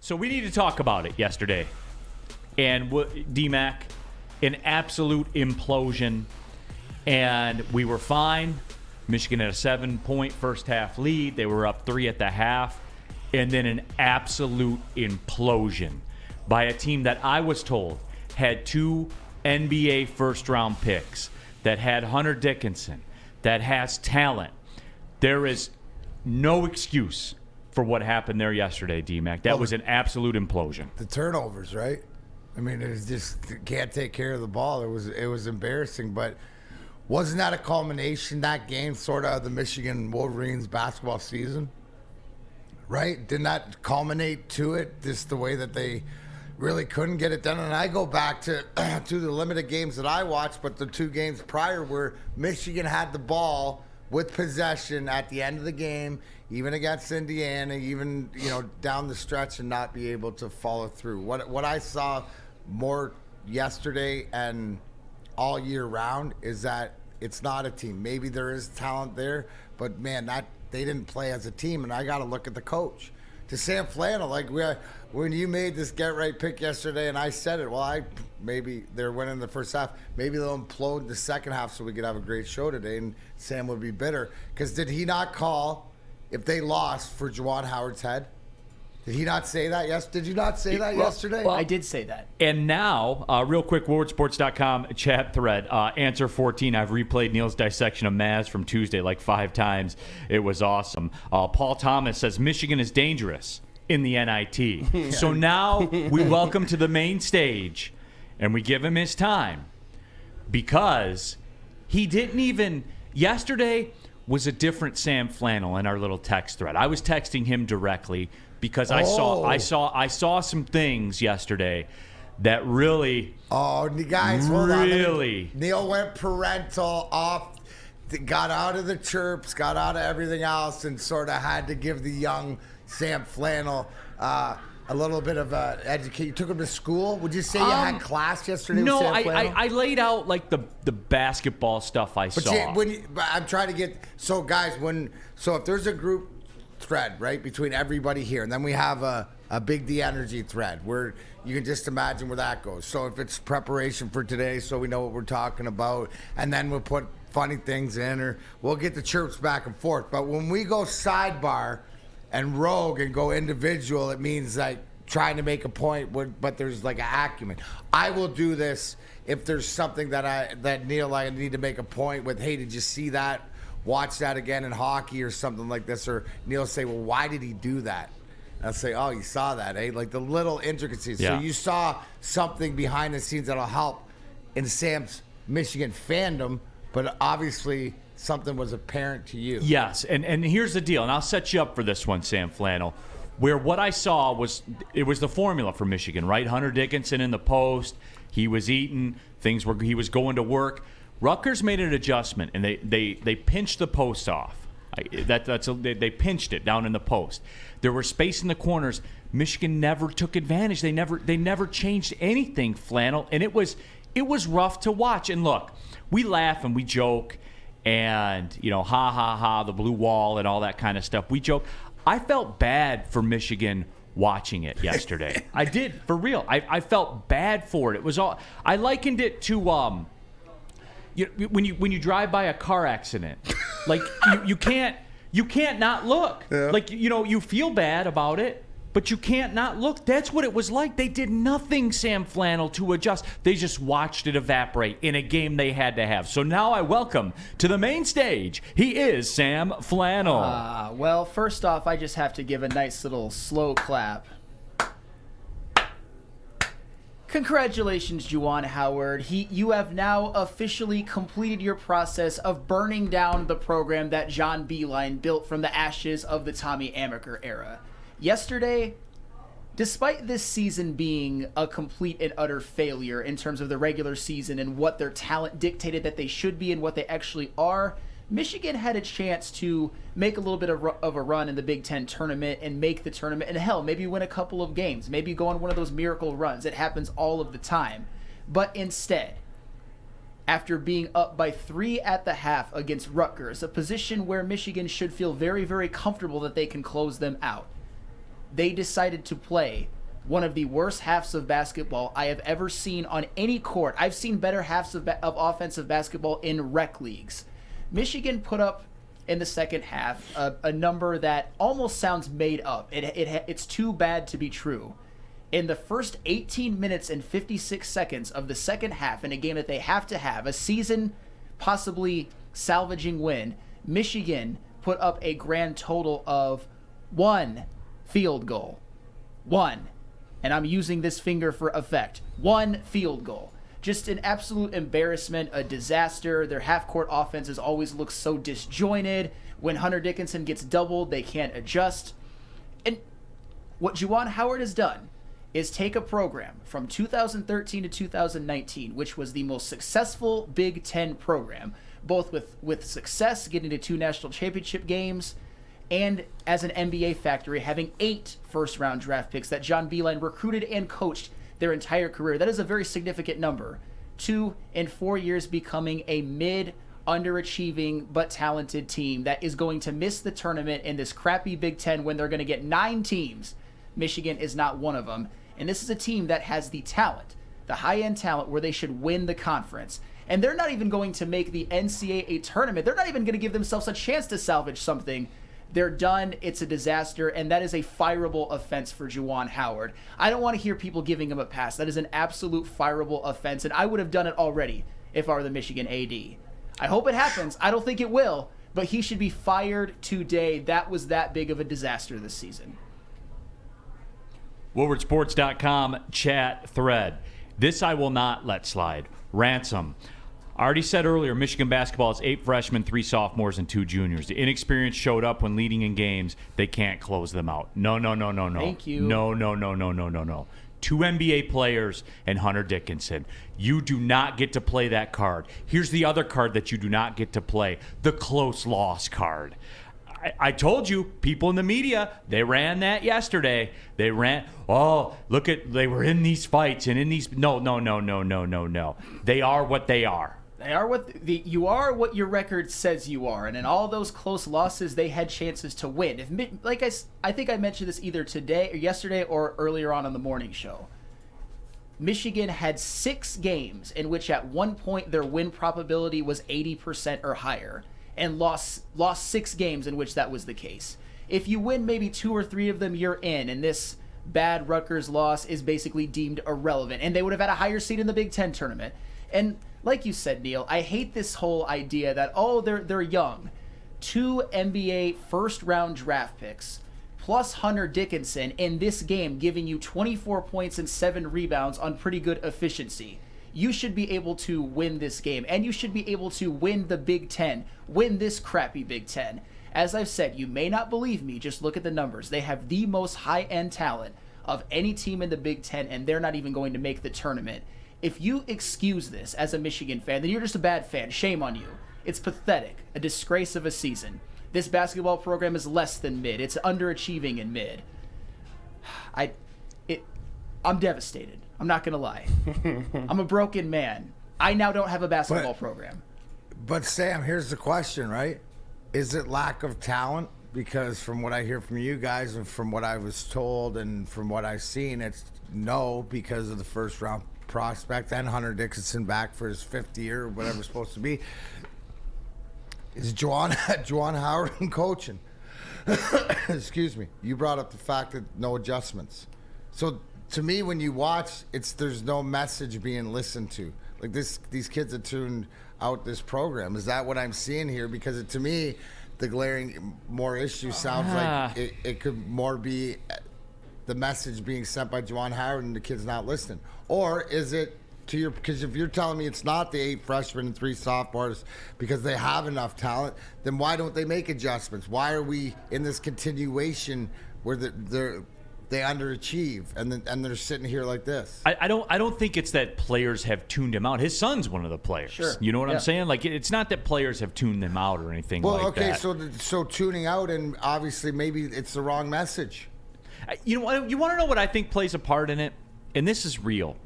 So we need to talk about it yesterday. And D-Mac, an absolute implosion. And we were fine. Michigan had a 7-point first half lead. They were up 3 at the half. And then an absolute implosion by a team that I was told had 2 NBA first-round picks, that had Hunter Dickinson, that has talent. There is no excuse for what happened there yesterday, D-Mac. That was an absolute implosion. The turnovers, right? I mean, it was just can't take care of the ball. It was embarrassing, but wasn't that a culmination, that game, sort of the Michigan Wolverines basketball season? Right? Didn't that culminate to it, just the way that they really couldn't get it done? And I go back to to the limited games that I watched, but the 2 games prior where Michigan had the ball with possession at the end of the game, even against Indiana, even down the stretch, and not be able to follow through. What I saw more yesterday and all year round is that it's not a team. Maybe there is talent there, but man, they didn't play as a team. And I got to look at the coach. To Sam Flannel, when you made this get-right pick yesterday, and I said it, maybe they're winning the first half. Maybe they'll implode the second half so we could have a great show today, and Sam would be bitter. Because did he not call, if they lost, for Juwan Howard's head? Did he not say that? Yes. Did you not say that yesterday? Well, I did say that. And now, real quick, WoodwardSports.com chat thread. Answer 14. I've replayed Neil's dissection of Maz from Tuesday like 5 times. It was awesome. Paul Thomas says Michigan is dangerous in the NIT. So now we welcome to the main stage, and we give him his time, because he didn't even – yesterday was a different Sam Flannel in our little text thread. I was texting him directly because I saw some things yesterday that really guys, hold on. Really, Neil went parental off, got out of the chirps, got out of everything else, and sort of had to give the young Sam Flannel a little bit of education. You took him to school? Would you say you had class yesterday? No, with Sam Flannel? I laid out like the basketball stuff I saw. I'm trying to get guys. If there's a group thread right between everybody here, and then we have a Big D Energy thread where you can just imagine where that goes. So if it's preparation for today, so we know what we're talking about, and then we'll put funny things in, or we'll get the chirps back and forth. But when we go sidebar and rogue and go individual, it means like trying to make a point, but there's like an acumen. I will do this if there's something that Neil, I need to make a point with. Hey, did you see that? Watch that again in hockey or something like this. Or Neil say, well, why did he do that? And I'll say, oh, you saw that, eh? Like the little intricacies. Yeah. So you saw something behind the scenes that'll help in Sam's Michigan fandom, but obviously something was apparent to you. Yes, and here's the deal, and I'll set you up for this one, Sam Flannel, where what I saw was the formula for Michigan, right? Hunter Dickinson in the post, he was eating, he was going to work. Rutgers made an adjustment, and they pinched the post off. They pinched it down in the post. There was space in the corners. Michigan never took advantage. They never changed anything, Flannel, and it was rough to watch. And look, we laugh and we joke, and ha ha ha, the blue wall and all that kind of stuff. We joke. I felt bad for Michigan watching it yesterday. I did, for real. I felt bad for it. It was all. I likened it to when you drive by a car accident, like you can't not look. Yeah. Like you feel bad about it, but you can't not look. That's what it was like. They did nothing, Sam Flannel, to adjust. They just watched it evaporate in a game they had to have. So now I welcome to the main stage. He is Sam Flannel. Well, first off, I just have to give a nice little slow clap. Congratulations, Juwan Howard. You have now officially completed your process of burning down the program that John Beilein built from the ashes of the Tommy Amaker era. Yesterday, despite this season being a complete and utter failure in terms of the regular season and what their talent dictated that they should be and what they actually are, Michigan had a chance to make a little bit of a run in the Big Ten tournament and make the tournament, and hell, maybe win a couple of games, maybe go on one of those miracle runs. It happens all of the time. But instead, after being up by 3 at the half against Rutgers, a position where Michigan should feel very, very comfortable that they can close them out, they decided to play one of the worst halves of basketball I have ever seen on any court. I've seen better halves of offensive basketball in rec leagues. Michigan put up in the second half a number that almost sounds made up. It's too bad to be true. In the first 18 minutes and 56 seconds of the second half, in a game that they have to have, a season possibly salvaging win, Michigan put up a grand total of 1 field goal. 1. And I'm using this finger for effect. 1 field goal. Just an absolute embarrassment, a disaster. Their half-court offenses always look so disjointed. When Hunter Dickinson gets doubled, they can't adjust. And what Juwan Howard has done is take a program from 2013 to 2019, which was the most successful Big Ten program, both with success, getting to 2 national championship games, and as an NBA factory, having 8 first-round draft picks that John Beilein recruited and coached their entire career. That is a very significant number. 2 in 4 years becoming a underachieving but talented team that is going to miss the tournament in this crappy Big Ten when they're going to get 9 teams. Michigan is not one of them. And this is a team that has the talent, the high-end talent, where they should win the conference. And they're not even going to make the NCAA tournament. They're not even going to give themselves a chance to salvage something. They're done. It's a disaster, and that is a fireable offense for Juwan Howard. I don't want to hear people giving him a pass. That is an absolute fireable offense, and I would have done it already if I were the Michigan AD. I hope it happens. I don't think it will, but he should be fired today. That was that big of a disaster this season. WoodwardSports.com chat thread. This I will not let slide. Ransom. I already said earlier, Michigan basketball is 8 freshmen, 3 sophomores, and 2 juniors. The inexperience showed up when leading in games. They can't close them out. No. Thank you. No. 2 NBA players and Hunter Dickinson. You do not get to play that card. Here's the other card that you do not get to play, the close loss card. I told you, people in the media, they ran that yesterday. They ran, they were in these fights and in these. No. They are what they are. They are you are what your record says you are, and in all those close losses, they had chances to win. I think I mentioned this either today or yesterday or earlier on the morning show. Michigan had 6 games in which at one point their win probability was 80% or higher, and lost 6 games in which that was the case. If you win maybe 2 or 3 of them, you're in, and this bad Rutgers loss is basically deemed irrelevant, and they would have had a higher seed in the Big Ten tournament. And like you said, Neil, I hate this whole idea that, they're young. 2 NBA first-round draft picks plus Hunter Dickinson in this game giving you 24 points and 7 rebounds on pretty good efficiency. You should be able to win this game, and you should be able to win the Big Ten, win this crappy Big Ten. As I've said, you may not believe me, just look at the numbers. They have the most high-end talent of any team in the Big Ten, and they're not even going to make the tournament. If you excuse this as a Michigan fan, then you're just a bad fan. Shame on you. It's pathetic, a disgrace of a season. This basketball program is less than mid. It's underachieving in mid. I'm devastated. I'm not going to lie. I'm a broken man. I now don't have a basketball program. But Sam, here's the question, right? Is it lack of talent? Because from what I hear from you guys and from what I was told and from what I've seen, it's no, because of the first round prospect and Hunter Dickinson back for his 5th year or whatever it's supposed to be. Is Juwan Howard in coaching? Excuse me. You brought up the fact that no adjustments. So to me, when you watch, there's no message being listened to. Like these kids are tuned out this program. Is that what I'm seeing here? Because to me, the glaring more issue sounds like it could more be the message being sent by Juwan Howard and the kids not listening. Or is it because if you're telling me it's not the 8 freshmen and 3 sophomores because they have enough talent, then why don't they make adjustments? Why are we in this continuation where they underachieve and they're sitting here like this? I don't think it's that players have tuned him out. His son's one of the players. Sure. You know what I'm saying? Like, it's not that players have tuned them out or anything that. So tuning out, and obviously maybe it's the wrong message. You want to know what I think plays a part in it? And this is real.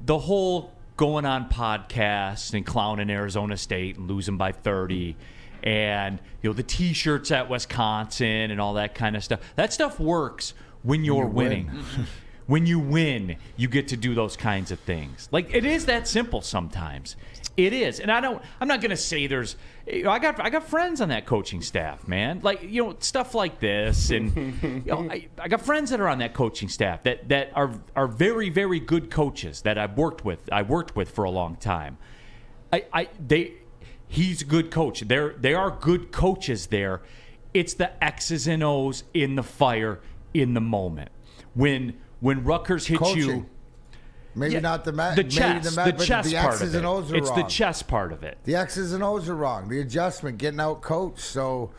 The whole going on podcasts and clowning Arizona State and losing by 30 and the T-shirts at Wisconsin and all that kind of stuff. That stuff works when you're winning. When you win, you get to do those kinds of things. Like, it is that simple sometimes. It is. And I'm not going to say there's, I got friends on that coaching staff, man. Like, stuff like this. And I got friends that are on that coaching staff that are very, very good coaches that I've worked with. I worked with for a long time. He's a good coach. They are good coaches there. It's the X's and O's in the fire in the moment. When Rutgers hits Coaching. you, Maybe not the the chess part of X's it. and O's are It's wrong. the chess part of it. The X's and O's are wrong. The adjustment, getting out coached. So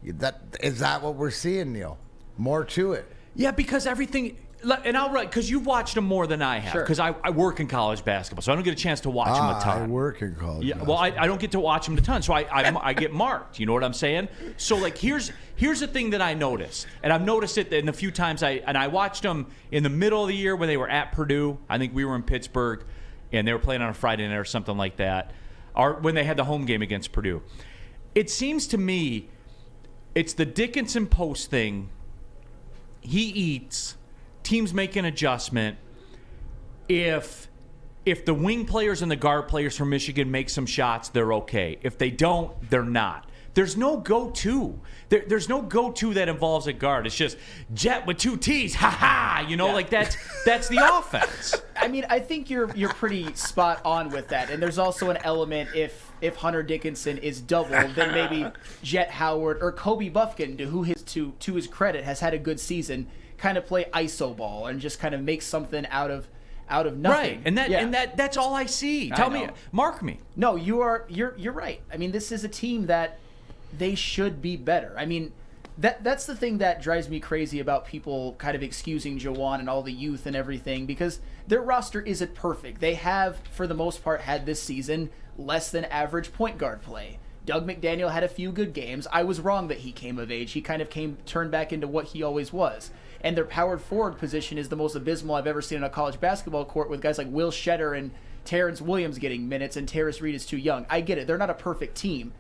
is that what we're seeing, Neil? More to it. Yeah, because everything. And I'll write, because you've watched them more than I have. Sure. Because I work in college basketball, so I don't get a chance to watch them a ton. I work in college. Yeah, well, I don't get to watch them a ton, so I get marked. You know what I'm saying? So, like, here's the thing that I notice, and I've noticed it in a few times. I watched them in the middle of the year when they were at Purdue. I think we were in Pittsburgh, and they were playing on a Friday night or something like that, or when they had the home game against Purdue. It seems to me it's the Dickinson post thing. He eats. Teams make an adjustment. If the wing players and the guard players from Michigan make some shots, they're okay. If they don't, they're not. There's no go-to. There's no go-to that involves a guard. It's just Jet with two T's. Ha-ha! Like that's the offense. I mean, I think you're pretty spot on with that. And there's also an element if Hunter Dickinson is doubled, then maybe Jet Howard or Kobe Buffkin, who to his credit has had a good season, kind of play iso ball and just kind of make something out of nothing. Right. And that's all I see. Tell me, mark me. No, you're right. I mean, this is a team that they should be better. I mean, that's the thing that drives me crazy about people kind of excusing Juwan and all the youth and everything, because their roster isn't perfect. They have, for the most part, had this season less than average point guard play. Doug McDaniel had a few good games. I was wrong that he came of age. He kind of turned back into what he always was. And their powered forward position is the most abysmal I've ever seen on a college basketball court, with guys like Will Shetter and Terrence Williams getting minutes, and Terrace Reed is too young. I get it. They're not a perfect team.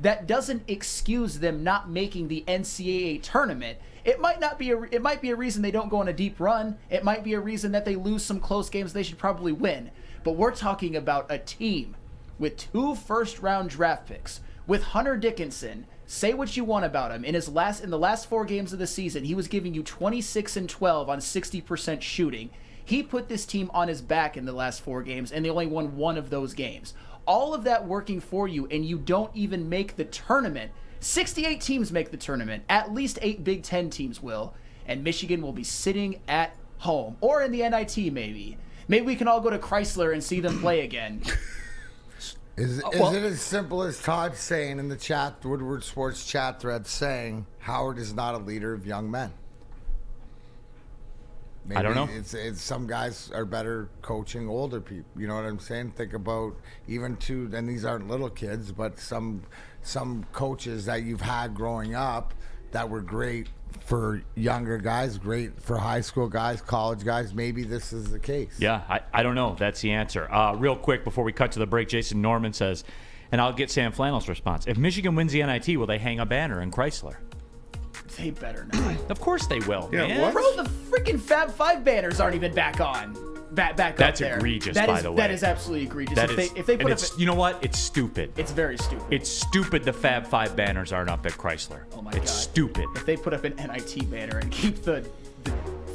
That doesn't excuse them not making the NCAA tournament. It might be a reason they don't go on a deep run. It might be a reason that they lose some close games they should probably win. But we're talking about a team with 2 first-round draft picks, with Hunter Dickinson. Say what you want about him. In the last 4 games of the season, he was giving you 26 and 12 on 60% shooting. He put this team on his back in the last 4 games, and they only won 1 of those games. All of that working for you, and you don't even make the tournament. 68 teams make the tournament. At least 8 Big Ten teams will. And Michigan will be sitting at home. Or in the NIT, maybe. Maybe we can all go to Chrysler and see them play again. Is it as simple as Todd saying in the chat, the Woodward Sports chat thread, saying Howard is not a leader of young men? Maybe I don't know. It's some guys are better coaching older people. You know what I'm saying? Think about and these aren't little kids, but some coaches that you've had growing up that were great for younger guys, great for high school guys, college guys. Maybe this is the case. Yeah, I don't know. That's the answer. Real quick, before we cut to the break, Jason Norman says, and I'll get Sam Flannel's response, if Michigan wins the NIT, will they hang a banner in Chrysler? They better not. Of course they will, man. what? Bro, the freaking Fab Five banners aren't even back on. Back That's up there. egregious, That by is- the way. That is absolutely egregious. That if they put up, you know what? It's stupid. it's very stupid. It's stupid the Fab Five banners aren't up at Chrysler. Oh my It's God. stupid. If they put up an NIT banner and keep the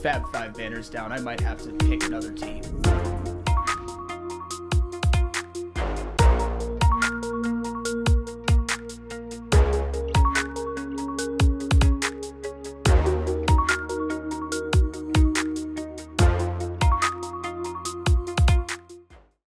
Fab Five banners down, I might have to pick another team.